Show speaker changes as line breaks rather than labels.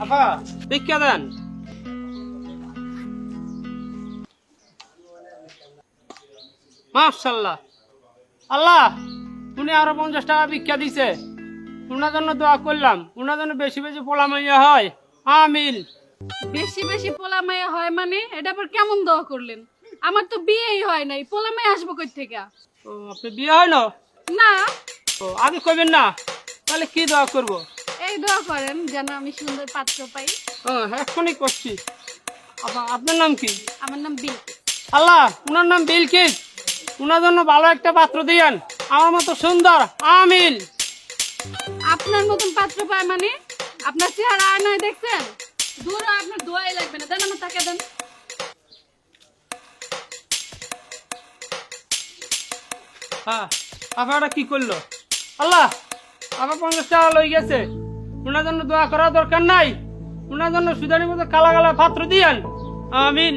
আপা ভিক্ষা দেন। মাশাআল্লাহ, আল্লাহ উনি আরো 50 টাকা ভিক্ষা দিছে। উনার জন্য দোয়া করলাম, উনার জন্য বেশি বেশি পোলা মাইয়া হয়। আমিন।
বেশি বেশি পোলা মাইয়া হয় মানে এটা আবার কেমন দোয়া করলেন? আমার তো বিয়েই হয় নাই, পোলা মাইয়া আসবো কই থেকে?
ও, আপনি বিয়ে হয় না?
না,
ও, আগে কইবেন না, তাহলে কি দোয়া করব?
এই দোয়া করেন যেন আমি সুন্দর পাত্র পাই।
ও, এখনই করছি। আপনার নাম কি?
আমার নাম বিলকিস।
আল্লাহ উনার নাম বিলকিস, উনার জন্য ভালো একটা পাত্র দিয়েন, আমার মতো সুন্দর। আমিন।
আপনার মতন পাত্র পায় মানে? আপনার চেহারা আয়নায় দেখছেন? দূর হ, আপনার দোয়াই লাগবে না, দেন আমার টাকা দেন।
হ্যাঁ, আপনারা কি করলো? আল্লাহ আবার 50 টাকা লই গেছে, উনার জন্য দোয়া করার দরকার নাই, উনার জন্য সুদানির মতো কালা কালা পাত্র দিয়েন। আমিন।